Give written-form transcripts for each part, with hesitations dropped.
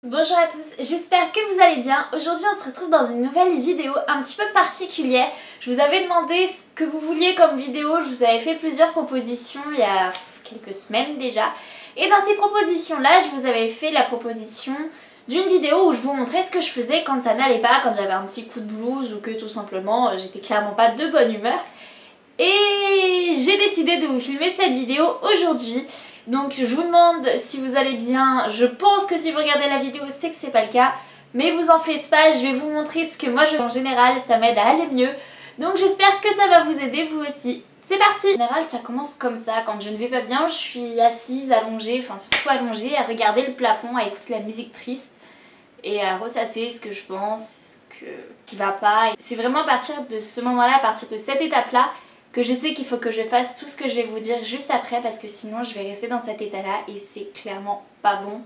Bonjour à tous, j'espère que vous allez bien. Aujourd'hui on se retrouve dans une nouvelle vidéo un petit peu particulière. Je vous avais demandé ce que vous vouliez comme vidéo, je vous avais fait plusieurs propositions il y a quelques semaines déjà. Et dans ces propositions là, je vous avais fait la proposition d'une vidéo où je vous montrais ce que je faisais quand ça n'allait pas, quand j'avais un petit coup de blues ou que tout simplement j'étais clairement pas de bonne humeur. Et j'ai décidé de vous filmer cette vidéo aujourd'hui. Donc je vous demande si vous allez bien. Je pense que si vous regardez la vidéo c'est que c'est pas le cas, mais vous en faites pas, je vais vous montrer ce que moi je fais en général, ça m'aide à aller mieux. Donc j'espère que ça va vous aider vous aussi. C'est parti! En général ça commence comme ça, quand je ne vais pas bien je suis assise, allongée, enfin surtout allongée, à regarder le plafond, à écouter la musique triste et à ressasser ce que je pense, qui va pas. C'est vraiment à partir de ce moment-là, à partir de cette étape-là, que je sais qu'il faut que je fasse tout ce que je vais vous dire juste après parce que sinon je vais rester dans cet état-là et c'est clairement pas bon.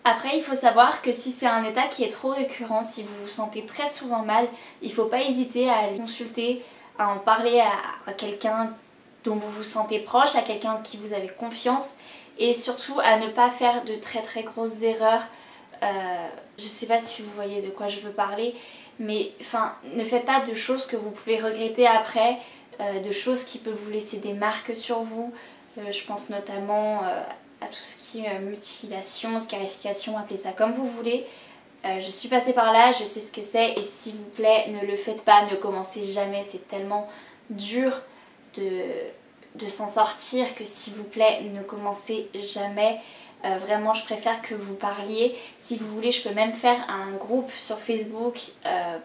Après il faut savoir que si c'est un état qui est trop récurrent, si vous vous sentez très souvent mal, il faut pas hésiter à aller consulter, à en parler à quelqu'un dont vous vous sentez proche, à quelqu'un en qui vous avez confiance et surtout à ne pas faire de très grosses erreurs. Je sais pas si vous voyez de quoi je veux parler, mais enfin ne faites pas de choses que vous pouvez regretter après. De choses qui peuvent vous laisser des marques sur vous. Je pense notamment à tout ce qui est mutilation, scarification, appelez ça comme vous voulez. Je suis passée par là, je sais ce que c'est et s'il vous plaît ne le faites pas, ne commencez jamais, c'est tellement dur de s'en sortir que s'il vous plaît ne commencez jamais. Vraiment je préfère que vous parliez. Si vous voulez je peux même faire un groupe sur Facebook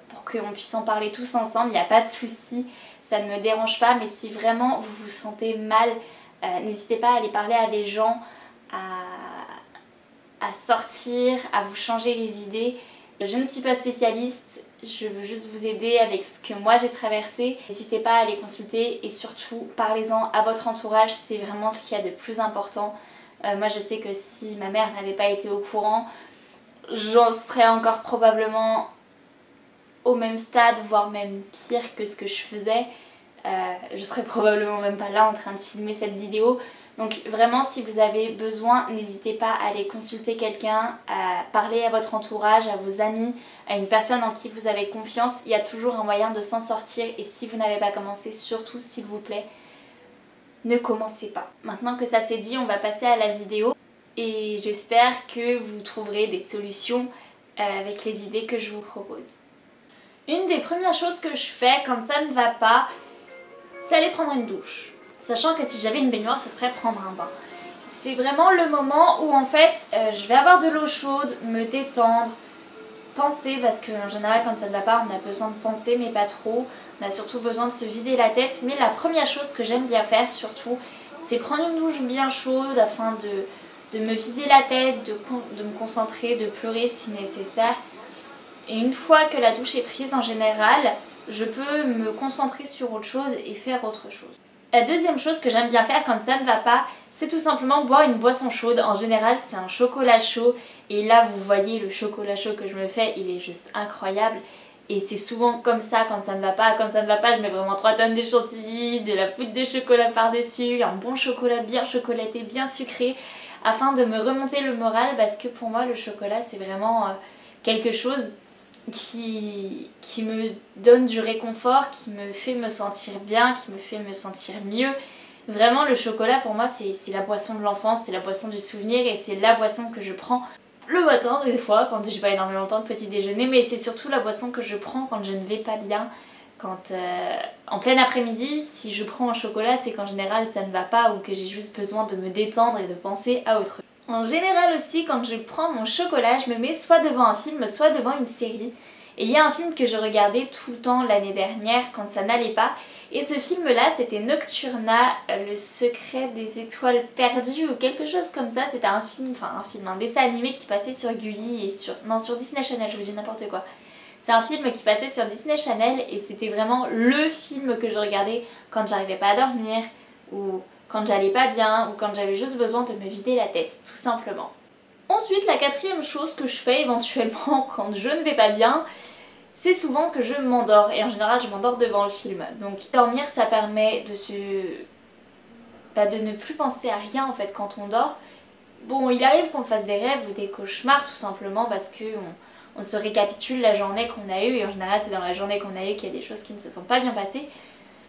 pour qu'on puisse en parler tous ensemble, il n'y a pas de souci. Ça ne me dérange pas, mais si vraiment vous vous sentez mal, n'hésitez pas à aller parler à des gens, à sortir, à vous changer les idées. Je ne suis pas spécialiste, je veux juste vous aider avec ce que moi j'ai traversé. N'hésitez pas à aller consulter et surtout parlez-en à votre entourage, c'est vraiment ce qu'il y a de plus important. Moi je sais que si ma mère n'avait pas été au courant, j'en serais encore probablement au même stade, voire même pire que ce que je faisais. Je serais probablement même pas là en train de filmer cette vidéo. Donc vraiment si vous avez besoin, n'hésitez pas à aller consulter quelqu'un, à parler à votre entourage, à vos amis, à une personne en qui vous avez confiance. Il y a toujours un moyen de s'en sortir et si vous n'avez pas commencé, surtout s'il vous plaît, ne commencez pas. Maintenant que ça c'est dit, on va passer à la vidéo et j'espère que vous trouverez des solutions avec les idées que je vous propose. Une des premières choses que je fais quand ça ne va pas, c'est aller prendre une douche. Sachant que si j'avais une baignoire, ce serait prendre un bain. C'est vraiment le moment où en fait, je vais avoir de l'eau chaude, me détendre, penser, parce qu'en général quand ça ne va pas, on a besoin de penser mais pas trop. On a surtout besoin de se vider la tête. Mais la première chose que j'aime bien faire surtout, c'est prendre une douche bien chaude afin de me vider la tête, de me concentrer, de pleurer si nécessaire. Et une fois que la douche est prise en général, je peux me concentrer sur autre chose et faire autre chose. La deuxième chose que j'aime bien faire quand ça ne va pas, c'est tout simplement boire une boisson chaude. En général c'est un chocolat chaud et là vous voyez le chocolat chaud que je me fais, il est juste incroyable. Et c'est souvent comme ça quand ça ne va pas. Quand ça ne va pas je mets vraiment 3 tonnes de chantilly, de la poudre de chocolat par dessus, un bon chocolat bien chocolaté, bien sucré, afin de me remonter le moral parce que pour moi le chocolat c'est vraiment quelque chose qui me donne du réconfort, qui me fait me sentir bien, qui me fait me sentir mieux. Vraiment le chocolat pour moi c'est la boisson de l'enfance, c'est la boisson du souvenir et c'est la boisson que je prends le matin des fois quand j'ai pas énormément de temps de petit déjeuner, mais c'est surtout la boisson que je prends quand je ne vais pas bien. Quand en plein après-midi, si je prends un chocolat c'est qu'en général ça ne va pas ou que j'ai juste besoin de me détendre et de penser à autre chose. En général aussi quand je prends mon chocolat je me mets soit devant un film soit devant une série. Et il y a un film que je regardais tout le temps l'année dernière quand ça n'allait pas. Et ce film là c'était Nocturna, le secret des étoiles perdues ou quelque chose comme ça. C'était un film, un dessin animé qui passait sur Gulli et sur Disney Channel, je vous dis n'importe quoi. C'est un film qui passait sur Disney Channel et c'était vraiment le film que je regardais quand j'arrivais pas à dormir ou quand j'allais pas bien ou quand j'avais juste besoin de me vider la tête, tout simplement. Ensuite, la quatrième chose que je fais éventuellement quand je ne vais pas bien, c'est souvent que je m'endors. Et en général, je m'endors devant le film. Donc dormir, ça permet de ne plus penser à rien en fait quand on dort. bon, il arrive qu'on fasse des rêves ou des cauchemars tout simplement parce que on se récapitule la journée qu'on a eue et en général c'est dans la journée qu'on a eue qu'il y a des choses qui ne se sont pas bien passées.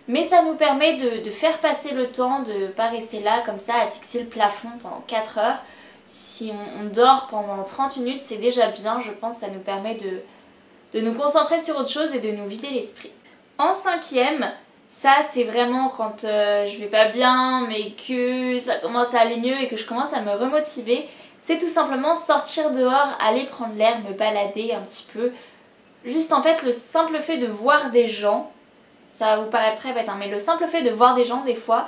Mais ça nous permet de faire passer le temps, de ne pas rester là comme ça à fixer le plafond pendant 4 heures. Si on dort pendant 30 minutes, c'est déjà bien, je pense, ça nous permet de nous concentrer sur autre chose et de nous vider l'esprit. En 5e, ça c'est vraiment quand je vais pas bien mais que ça commence à aller mieux et que je commence à me remotiver. C'est tout simplement sortir dehors, aller prendre l'air, me balader un petit peu. Juste en fait le simple fait de voir des gens, ça va vous paraître très bête hein, mais le simple fait de voir des gens des fois,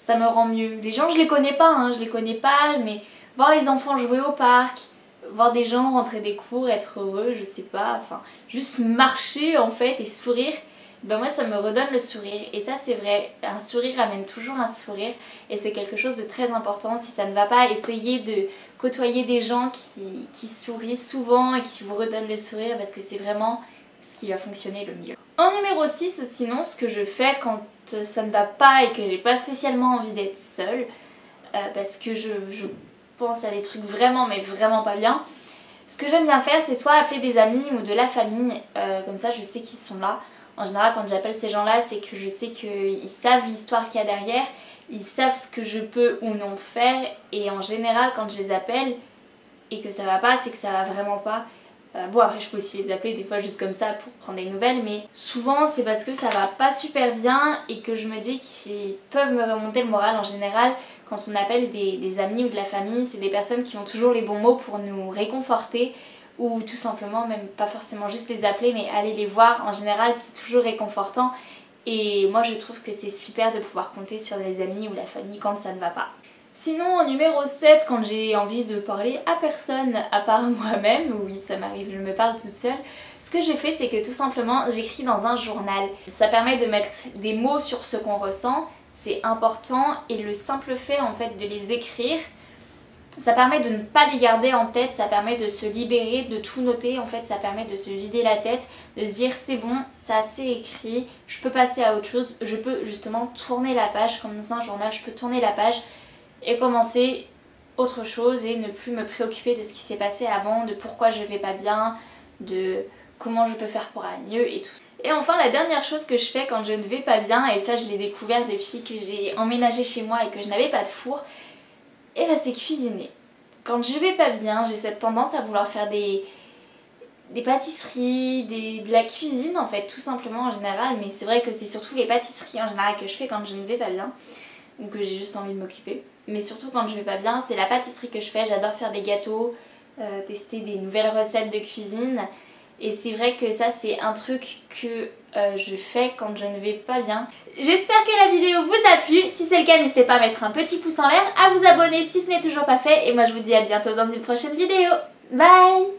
ça me rend mieux. Les gens je les connais pas, mais voir les enfants jouer au parc, voir des gens rentrer des cours, être heureux, je sais pas, enfin juste marcher en fait et sourire, ben moi ça me redonne le sourire et ça c'est vrai, un sourire amène toujours un sourire et c'est quelque chose de très important. Si ça ne va pas, essayez de côtoyer des gens qui sourient souvent et qui vous redonnent le sourire parce que c'est vraiment ce qui va fonctionner le mieux. En numéro 6, sinon ce que je fais quand ça ne va pas et que j'ai pas spécialement envie d'être seule, parce que je pense à des trucs vraiment mais vraiment pas bien, ce que j'aime bien faire c'est soit appeler des amis ou de la famille, comme ça je sais qu'ils sont là. En général quand j'appelle ces gens là c'est que je sais qu'ils savent l'histoire qu'il y a derrière, ils savent ce que je peux ou non faire et en général quand je les appelle et que ça va pas c'est que ça va vraiment pas. Bon après je peux aussi les appeler des fois juste comme ça pour prendre des nouvelles mais souvent c'est parce que ça va pas super bien et que je me dis qu'ils peuvent me remonter le moral. En général quand on appelle des amis ou de la famille c'est des personnes qui ont toujours les bons mots pour nous réconforter ou tout simplement même pas forcément juste les appeler mais aller les voir. En général c'est toujours réconfortant et moi je trouve que c'est super de pouvoir compter sur les amis ou la famille quand ça ne va pas. Sinon, en numéro 7, quand j'ai envie de parler à personne à part moi-même, oui ça m'arrive, je me parle toute seule, ce que j'ai fait c'est que tout simplement j'écris dans un journal. Ça permet de mettre des mots sur ce qu'on ressent, c'est important et le simple fait en fait de les écrire, ça permet de ne pas les garder en tête, ça permet de se libérer, de tout noter, en fait ça permet de se vider la tête, de se dire c'est bon, c'est assez écrit, je peux passer à autre chose, je peux justement tourner la page comme dans un journal, je peux tourner la page et commencer autre chose et ne plus me préoccuper de ce qui s'est passé avant, de pourquoi je vais pas bien, de comment je peux faire pour aller mieux et tout. Et enfin la dernière chose que je fais quand je ne vais pas bien, et ça je l'ai découvert depuis que j'ai emménagé chez moi et que je n'avais pas de four, et ben c'est cuisiner. Quand je vais pas bien, j'ai cette tendance à vouloir faire des pâtisseries, de la cuisine en fait tout simplement en général, mais c'est vrai que c'est surtout les pâtisseries en général que je fais quand je ne vais pas bien ou que j'ai juste envie de m'occuper. Mais surtout quand je vais pas bien, c'est la pâtisserie que je fais, j'adore faire des gâteaux, tester des nouvelles recettes de cuisine. Et c'est vrai que ça c'est un truc que je fais quand je ne vais pas bien. J'espère que la vidéo vous a plu, si c'est le cas n'hésitez pas à mettre un petit pouce en l'air, à vous abonner si ce n'est toujours pas fait et moi je vous dis à bientôt dans une prochaine vidéo. Bye!